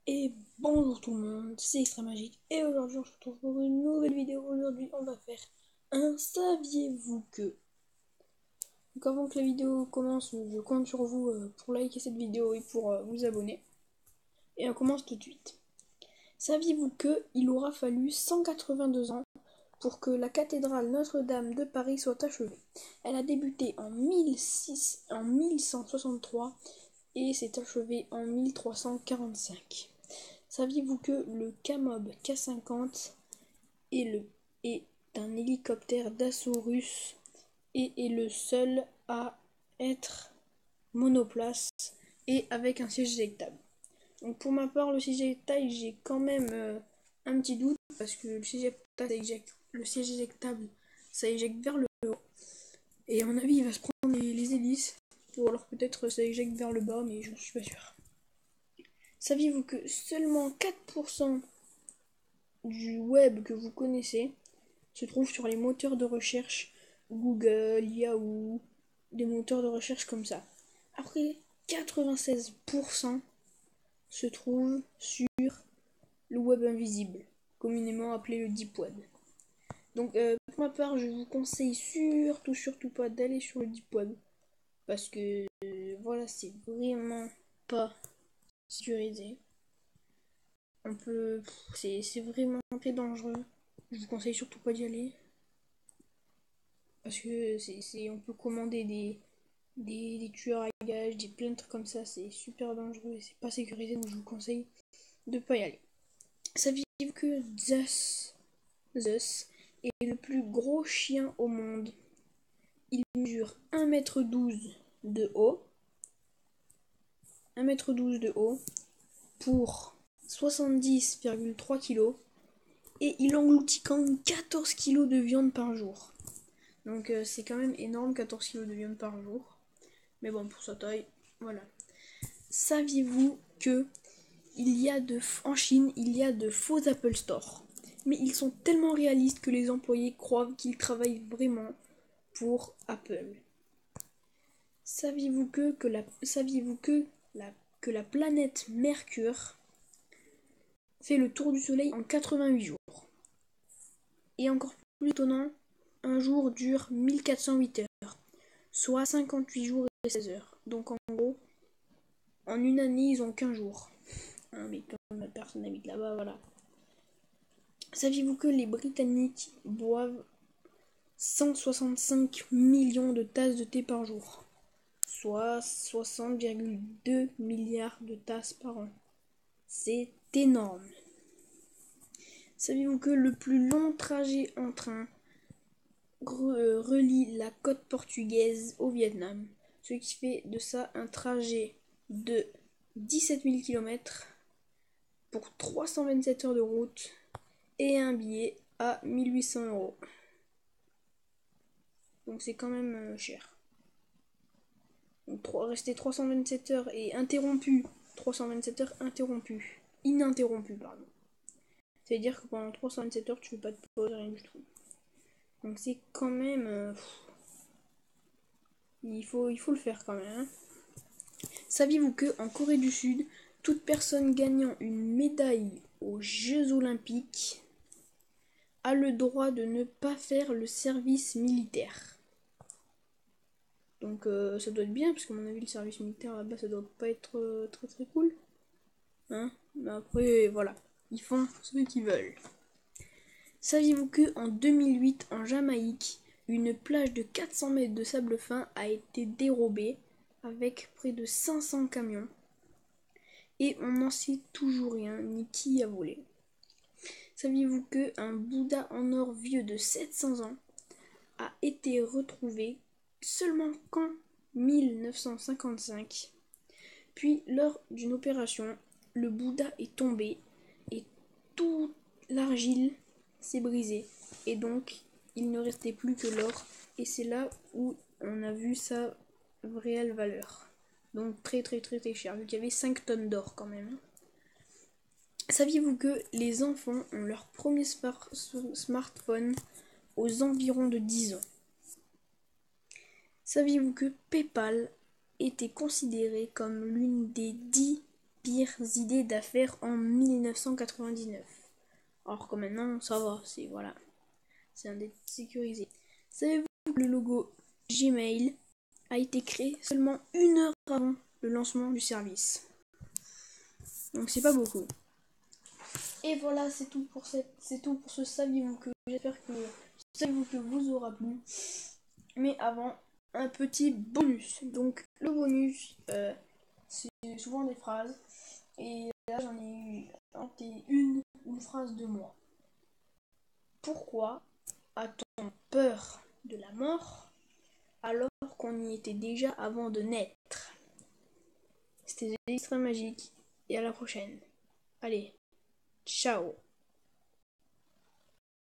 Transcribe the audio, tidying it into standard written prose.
Et bonjour tout le monde, c'est Extra Magique et aujourd'hui on se retrouve pour une nouvelle vidéo. Aujourd'hui on va faire un saviez-vous que. Donc avant que la vidéo commence, je compte sur vous pour liker cette vidéo et pour vous abonner. Et on commence tout de suite. Saviez-vous que il aura fallu 182 ans pour que la cathédrale Notre-Dame de Paris soit achevée? Elle a débuté en 1163 et s'est achevée en 1345. Saviez-vous que le Kamov K-50 est un hélicoptère d'assaut russe et est le seul à être monoplace et avec un siège éjectable? Donc pour ma part, le siège éjectable, j'ai quand même un petit doute parce que le siège éjectable, ça éjecte vers le haut. Et à mon avis, il va se prendre les hélices. Ou alors peut-être ça éjecte vers le bas, mais je ne suis pas sûr. Saviez-vous que seulement 4% du web que vous connaissez se trouve sur les moteurs de recherche Google, Yahoo, des moteurs de recherche comme ça. Après, 96% se trouve sur le web invisible, communément appelé le deep web. Donc pour ma part, je vous conseille surtout pas d'aller sur le deep web parce que voilà, c'est vraiment pas sécurisé. C'est vraiment très dangereux. Je vous conseille surtout pas d'y aller. Parce que on peut commander des tueurs à gages, plein de trucs comme ça. C'est super dangereux et c'est pas sécurisé. Donc je vous conseille de pas y aller. Saviez-vous que Zeus est le plus gros chien au monde? Il mesure 1,12 m de haut. 1,12 m de haut pour 70,3 kg. Et il engloutit quand même 14 kg de viande par jour. Donc c'est quand même énorme, 14 kg de viande par jour. Mais bon, pour sa taille, voilà. Saviez-vous que en Chine, il y a de faux Apple Store? Mais ils sont tellement réalistes que les employés croient qu'ils travaillent vraiment pour Apple. Saviez-vous que la planète Mercure fait le tour du Soleil en 88 jours? Et encore plus étonnant, un jour dure 1408 heures, soit 58 jours et 16 heures. Donc en gros, en une année, ils ont qu'un jour. Hein, mais comme personne n'habite là-bas, voilà. Saviez-vous que les Britanniques boivent 165 millions de tasses de thé par jour, soit 60,2 milliards de tasses par an? C'est énorme. Saviez-vous que le plus long trajet en train relie la côte portugaise au Vietnam, ce qui fait de ça un trajet de 17 000 km pour 327 heures de route et un billet à 1800 €. Donc c'est quand même cher. Donc rester 327 heures et interrompu. 327 heures interrompues. Ininterrompues, pardon. C'est-à-dire que pendant 327 heures, tu fais pas de pause, rien du tout. Donc c'est quand même... il faut le faire quand même. Hein. Saviez-vous que en Corée du Sud, toute personne gagnant une médaille aux Jeux Olympiques a le droit de ne pas faire le service militaire? Donc ça doit être bien, parce qu'à mon avis le service militaire là-bas ça doit pas être très très cool. Hein? Mais après voilà, ils font ce qu'ils veulent. Saviez-vous que en 2008 en Jamaïque, une plage de 400 mètres de sable fin a été dérobée avec près de 500 camions et on n'en sait toujours rien ni qui a volé? Saviez-vous que un Bouddha en or vieux de 700 ans a été retrouvé seulement qu'en 1955? Puis lors d'une opération, le Bouddha est tombé et toute l'argile s'est brisée et donc il ne restait plus que l'or et c'est là où on a vu sa réelle valeur. Donc très très très très cher, vu qu'il y avait 5 tonnes d'or quand même. Saviez-vous que les enfants ont leur premier smartphone aux environs de 10 ans? Saviez-vous que PayPal était considéré comme l'une des 10 pires idées d'affaires en 1999. Alors que maintenant, ça va, c'est un dette sécurisé. Savez-vous que le logo Gmail a été créé seulement 1 heure avant le lancement du service? Donc c'est pas beaucoup. Et voilà, c'est tout pour ce saviez-vous que. J'espère que saviez-vous que vous aura plu. Mais avant, un petit bonus. Donc le bonus, c'est souvent des phrases. Et là j'en ai inventé une phrase de moi. Pourquoi a-t-on peur de la mort alors qu'on y était déjà avant de naître? C'était extra magique et à la prochaine. Allez, ciao.